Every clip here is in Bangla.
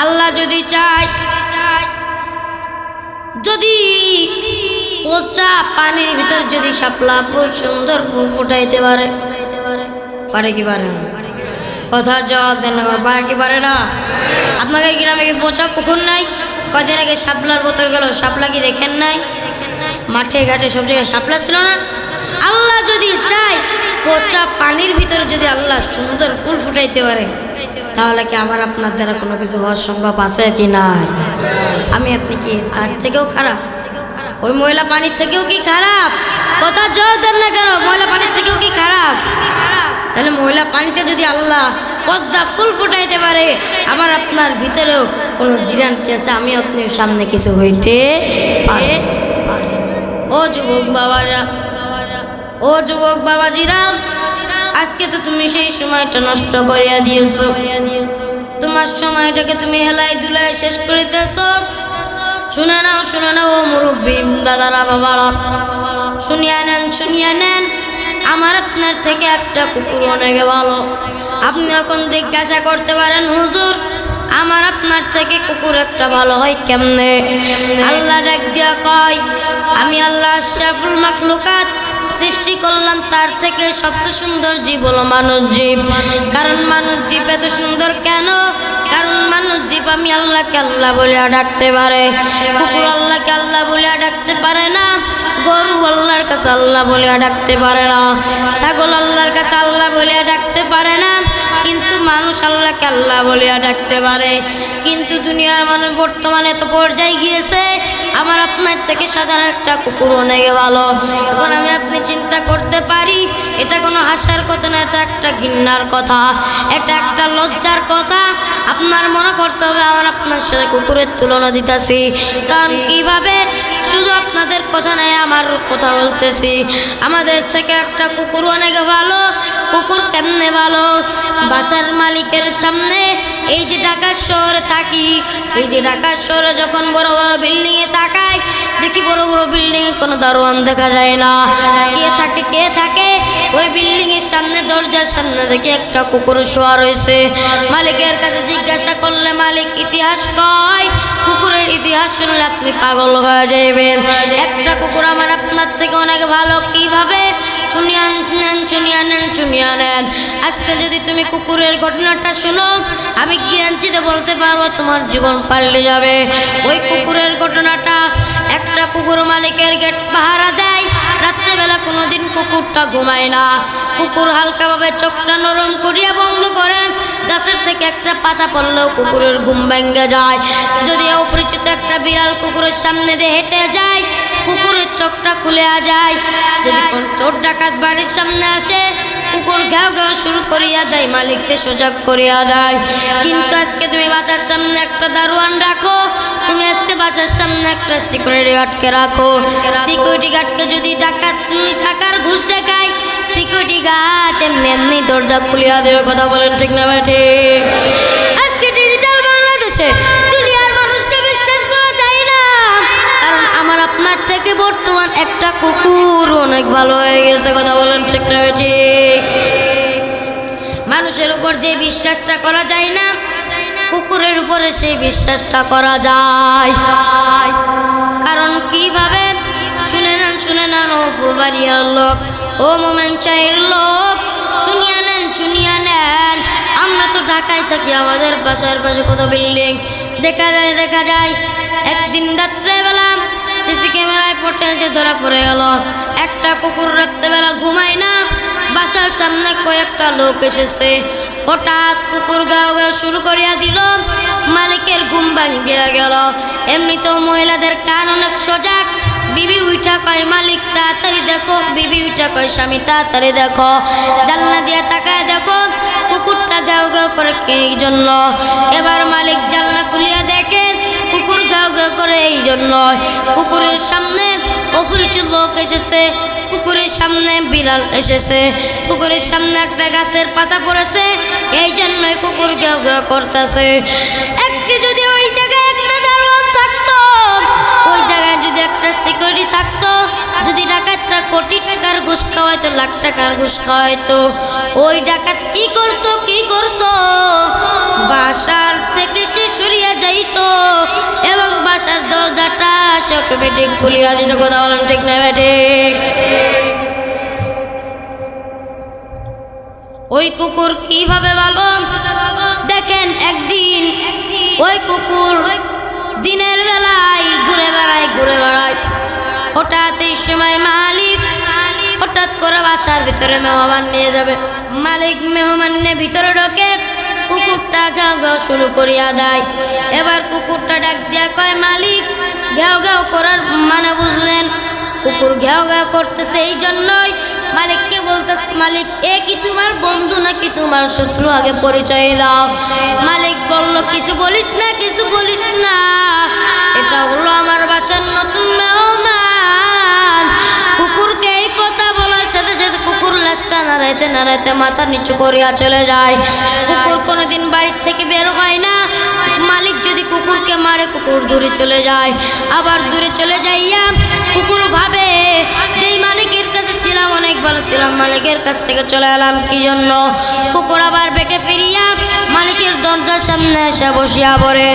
আল্লাহ যদি চায়, যদি পচা পানির ভিতর যদি শাপলা ফুল সুন্দর ফুল ফুটাইতে পারে, পারে কি পারে না? কথা জবাব দেন না, পারে কি পারে না? আপনাদের গ্রামে কি পচা পুকুর নাই? কদিন আগে শাপলার বোতল গেল, শাপলা কি দেখেন নাই? মাঠে ঘাটে সব জায়গায় শাপলা ছিল না? আল্লাহ যদি চায় পচা পানির ভিতরে যদি আল্লাহ সুন্দর ফুল ফুটাইতে পারে, তাহলে কি আমার আপনার দ্বারা কোনো কিছু হওয়ার সম্ভব আছে কি না? আমি আপনি কি তার থেকেও খারাপ? ওই ময়লা পানির থেকেও কি খারাপ? কথা জোর দেন না কেন? ময়লা পানির থেকেও কি খারাপ? তাহলে ময়লা পানিতে যদি আল্লাহ পদ্মা ফুল ফুটাইতে পারে, আমার আপনার ভিতরেও কোনো গ্যারান্টি আছে আমি আপনি সামনে কিছু হইতে পারে? ও যুবক বাবারা, ও যুবক বাবাজিরা, আজকে তো তুমি সেই সময়টা নষ্ট করিয়া দিয়েছো। তোমার সময়টাকে তুমি হেলাই দুলাই শেষ করিতেছো। শুনে নাও, শুনে নাও ও মুরব্বী দাদারা বাবারা, শুনিয়া নেন, শুনিয়া নেন। আমার আপনার থেকে একটা কুকুর অনেক ভালো। আপনি এখন জিজ্ঞাসা করতে পারেন, হুজুর আমার আপনার থেকে কুকুর একটা ভালো হয় কেমনে? আল্লাহ ডাক দিয়া কয়, আমি আল্লাহ আশরাফুল মাখলুকাত সৃষ্টি করলাম, তার থেকে সবচেয়ে সুন্দর জীব হলো মানব জীব। কারণ মানব জীব এত সুন্দর কেন? কারণ মানব জীব আমি আল্লাহকে আল্লাহ বলিয়া ডাকতে পারে। কুকুর আল্লাহকে আল্লাহ বলিয়া ডাকতে পারে না, গরু আল্লাহর কাছে আল্লাহ বলিয়া ডাকতে পারে না, ছাগল আল্লাহর কাছে আল্লাহ বলিয়া ডাকতে পারে না, কিন্তু মানুষ আল্লাহকে আল্লাহ বলিয়া ডাকতে পারে। কিন্তু দুনিয়ার মানুষ বর্তমানে তো পর্যায়ে গিয়েছে, আমার আপনার থেকে সাধারণ একটা কুকুর অনেক ভালো। এখন আমি আপনি চিন্তা করতে পারি, এটা কোনো হাসার কথা না, এটা একটা ঘৃণার কথা, এটা একটা লজ্জার কথা। আপনার মনে করতে হবে আমার আপনার সাথে কুকুরের তুলনা দিতেছি। কারণ কিভাবে? শুধু আপনাদের কথা নাই, আমার কথা বলতেছি। আমাদের থেকে একটা কুকুর অনেক ভালো। কুকুর কেমনে ভালো? বাসার মালিকের সামনে, এই যে ঢাকা শহরে থাকি, এই যে ঢাকা শহরে যখন বড় বড় বিল্ডিংয়ে তাকাই, দেখি বড় বড় বিল্ডিংয়ে কোনো দারোয়ান দেখা যায় না। কে থাকে? কে থাকে? ওই বিল্ডিংয়ের সামনে, দরজার সামনে দেখি একটা কুকুর শোয়া রয়েছে। মালিকের কাছে জিজ্ঞাসা করলে মালিক ইতিহাস কয়। কুকুরের ইতিহাস শুনলে আপনি পাগল হয়ে যাবেন। একটা কুকুর আমার আপনার থেকে অনেক ভালো। কিভাবে? শুনিয়া নেন, শুনিয়া নেন, শুনিয়া নেন। আজকে যদি তুমি কুকুরের ঘটনাটা শুনো, আমি গ্যারান্টিতে বলতে পারবো তোমার জীবন পাল্টে যাবে। ওই কুকুরের ঘটনাটা, একটা কুকুর মালিকের গেট পাহারা দেয়। রাত্রেবেলা কোনোদিন কুকুরটা ঘুমায় না। কুকুর হালকাভাবে চোখটা নরম করিয়া বন্ধ করে, গাছের থেকে একটা পাতা পড়লেও কুকুরের ঘুম ভেঙে যায়। যদি অপরিচিত একটা বিড়াল কুকুরের সামনে দিয়ে হেঁটে যায়, কুকুরের চোখটা খুলে যায়। যদি কোন চোর ডাকাত বাড়ির সামনে আসে, কুকুর ঘেউ ঘেউ শুরু করিয়া দেয়, মালিককে সজাগ করিয়া দেয়। কিন্তু আজকে তুমি বাসার সামনে একটা দারোয়ান রাখো, তুমি আজকে বাসার সামনে একটা সিকিউরিটি গার্ডকে রাখো। সিকিউরিটি গার্ডকে যদি ডাকাত টাকার ঘুষ দেখায়, সিকিউরিটি গার্ড এমনি এমনি দরজা খুলিয়া দেবে। কথা বলেন ঠিক না বেঠে? আজকে ডিজিটাল বাংলাদেশে দুনিয়ার মানুষকে বিশ্বাস করা যায় না, কারণ আমার আপনার থেকে বর্তমান একটা কুকুর অনেক ভালো হয়ে গেছে। কথা বলেন ঠিক না বেঠে? মানুষের উপর যে বিশ্বাসটা করা যায় না, কুকুরের উপরে সেই বিশ্বাসটা করা যায়। কারণ কিভাবে? শুনে নেন, শুনে নেন ও ফুলবাড়িয়ার লোক, ও মোমেন চাইর লোক, শুনিয়া নেন, শুনিয়া নেন। আমরা তো ঢাকায় থাকি, আমাদের বাসার পাশে কত বিল্ডিং দেখা যায়, দেখা যায়। একদিন রাত্রেবেলা সিসি ক্যামেরায় ফুটেজে ধরা পড়ে গেল, একটা কুকুর রাত্রেবেলা ঘুমায় না, বাসার সামনে কয়েকটা লোক এসেছে। হঠাৎ কুকুর গাও গাও শুরু করিয়া দিল, মালিকের ঘুম ভাঙিয়া গেল। এমনিতেও মহিলাদের কান অনেক সজাগ। বিবি উঠা কয়, মালিক তাড়াতাড়ি দেখো। বিবি উঠা কয়, স্বামী তাড়াতাড়ি দেখো। জানলা দিয়া তাকায় দেখো কুকুরটা গাও গাও করে এই জন্য। এবার মালিক জানলা খুলিয়া দেখে কুকুর গাও গাও করে এই জন্য। কুকুরের সামনে অপরিচিত লোক এসেছে, কুকুরের সামনে বিড়াল এসেছে, কুকুরের সামনে একটা গাছের পাতা পড়েছে, এই জন্যই কুকুর গাও গাও করতেছে। আজকে যদি ওই জায়গায় একটা দারোয়ান থাকতো, ওই জায়গায় যদি একটা সিকিউরিটি থাকতো, যদি ডাকাতটা কোটি টাকার ঘুষ খাওয়াইতো, লাখ টাকার ঘুষ খাওয়াইতো, ওই ডাকাত কি করতো? কি করতো? বাসার থেকে সে সরিয়ে সে অটোমেটিক খুলিয়া দিত। কথা বলেন ঠিক না ঠিক? ওই কুকুর কিভাবে ভালো দেখেন, একদিন ওই কুকুর দিনের বেলায় ঘুরে বেড়ায়। হঠাৎ এই সময় মালিক হঠাৎ করে বাসার ভিতরে মেহমান নিয়ে যাবে। মালিক মেহমান নিয়ে ভিতরে ঢোকে, কুকুরটা ঘেউ ঘেউ শুরু করিয়া দেয়। এবার কুকুরটা ডাক দিয়া কয়, মালিক ঘেউ ঘেউ করার মানে বুঝলেন? কুকুর ঘেউ ঘেউ করতেছে এই জন্যই মালিককে বলতেছে, মালিক এ কি তোমার বন্ধু নাকি তোমার শত্রু, আগে পরিচয় দাও। মালিক বলল, কিছু বলিস না, কিছু বলিস না, এটা হলো আমার বাসার নতুন মেহমান। কুকুরকে এই কথা বলার সাথে সাথে কুকুর লেজটা নাড়াইতে মাথা নিচু করিয়া চলে যায়। কুকুর কোনোদিন বাড়ির থেকে বের হয় না। মালিক যদি কুকুরকে মারে, কুকুর দূরে চলে যায়। আবার দূরে চলে যাইয়া কুকুর ভাবে, যেই মালিকের কাছে ছিলাম অনেক ভালো ছিলাম, মালিকের কাছ থেকে চলে এলাম কি জন্য? কুকুর আবার বেঁকে ফিরিয়া মালিকের দরজার সামনে এসে বসিয়া পড়ে।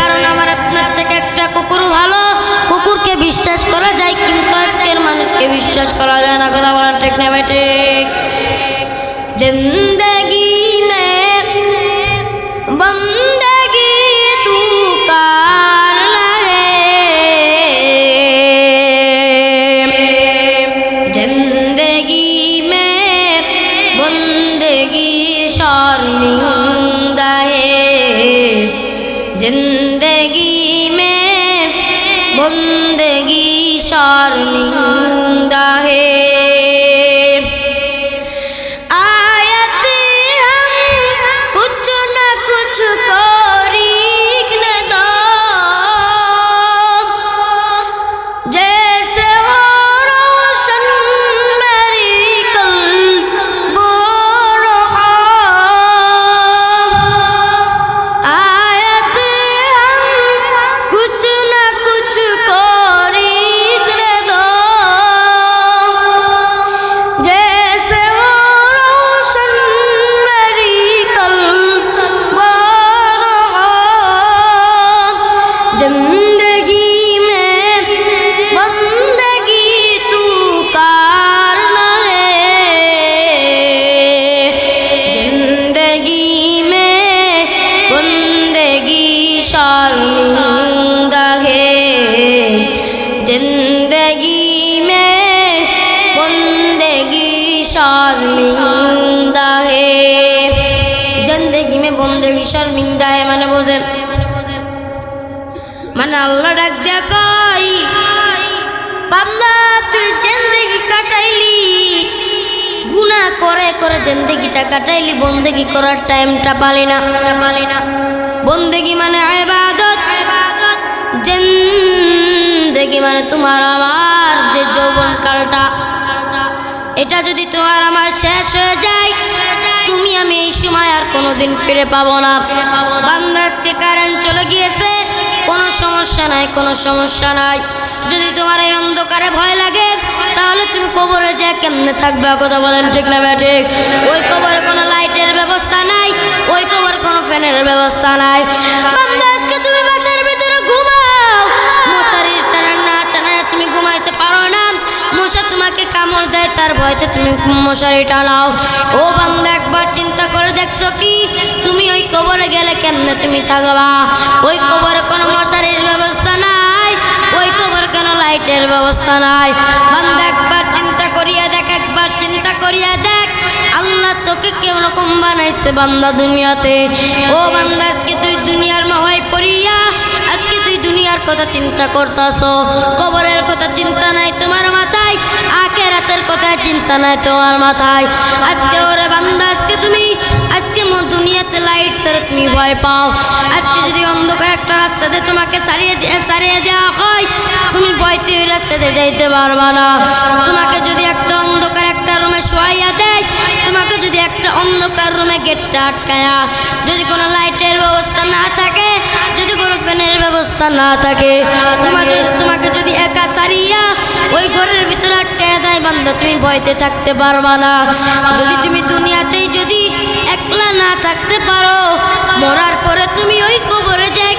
কারণ আমার আপনার থেকে একটা কুকুর ভালো। কুকুরকে বিশ্বাস করা যায়, কিন্তু আজকের মানুষকে বিশ্বাস করা যায় না। কথা বলার ঠিক না ঠিক? জিন্দেগি মে বন্দেগি তু কার লাগে, জিন্দেগি মে বন্দেগি শর্মিন্দা হে, জিন্দেগি মে বন্দেগি शर्मिंदा है। आयते हम कुछ न कुछ करीने दो, जैसे हो रोशन मेरी कल वो रहा। आयते हम कुछ न कुछ जिंदगी में बंदगी तू करना है, जिंदगी में बंदगी शर्मिंदा है, जिंदगी में बंदगी शर्मिंदा है। जिंदगी में बंदगी शर्मिंदा है माने बोझेन, মানে আল্লাহ ডাক দিয়া কই, বান্দা তুই জিন্দেগি কাটাইলি, গুনাহ করে করে জিন্দেগিটা কাটাইলি, বন্দেগি করার টাইমটা পালি না। বন্দেগি মানে ইবাদত, জিন্দেগি মানে তোমার আমার যে যৌবন কালটা, এটা যদি তোমার আমার শেষ হয়ে যায়, তুমি আমি এই সময় আর কোনোদিন ফিরে পাবো না। বান্দা আজকে কারেন্ট চলে গিয়েছে, কোনো সমস্যা নাই, কোনো সমস্যা নাই। যদি তোমার এই অন্ধকারে ভয় লাগে, তাহলে তুমি কবরে যা কেমনে থাকবে? কথা বলেন ঠিক না ঠিক? ওই কবরে কোনো লাইটের ব্যবস্থা নাই, ওই কবরে কোনো ফ্যানের ব্যবস্থা নাই। বান্দা আজকে তুমি বাসার ভিতরে ঘুমাও, মশারির টানা তুমি ঘুমাইতে পারো না, মশা তোমাকে কামড় দেয়, তার ভয়তে তুমি মশারি টানাও। ও বান্দা একবার চিন্তা করে দেখছো কি, তুমি ওই কবরে গেলে কেমনে তুমি থাকবা? ওই কবরে কোনো মশারির ব্যবস্থা নাই, ওই কবরে কোনো লাইটের ব্যবস্থা নাই। বান্দা একবার চিন্তা করিয়া দেখ, একবার চিন্তা করিয়া দেখ, আল্লাহ তোকে কেউ রকম বানাইছে বান্দা দুনিয়াতে। ও বান্দা আজকে তুই দুনিয়ার মোহে পড়িয়া আজকে তুই দুনিয়ার কথা চিন্তা করতাছো, কবরের কথা চিন্তা নাই তোমার মাথায়, আখিরাতের কথা চিন্তা নাই তোমার মাথায়। আজকে ওরে বান্দা আজকে তুমি আজকে দুনিয়াতে লাইট ছাড়া তুমি ভয় পাও। আজকে যদি অন্ধকার একটা রাস্তাতে তোমাকে সারিয়ে দেওয়া হয়, তুমি ভয়তে ওই রাস্তাতে যাইতে পারবা না। তোমাকে যদি একটা অন্ধকার একটা রুমে শোয়াইয়া দেয়, তোমাকে যদি একটা অন্ধকার রুমে গেটটা আটকায়া, যদি কোনো লাইটের ব্যবস্থা না থাকে, যদি কোনো ফ্যানের ব্যবস্থা না থাকে, তোমাকে যদি একা সারিয়া ওই ঘরের ভিতরে আটকায়া দেয়, বান্দা তুমি ভয়তে থাকতে পারবা না। যদি তুমি দুনিয়াতেই যদি একলা না থাকতে পারো, মরার পরে তুমি ওই কবরে যায়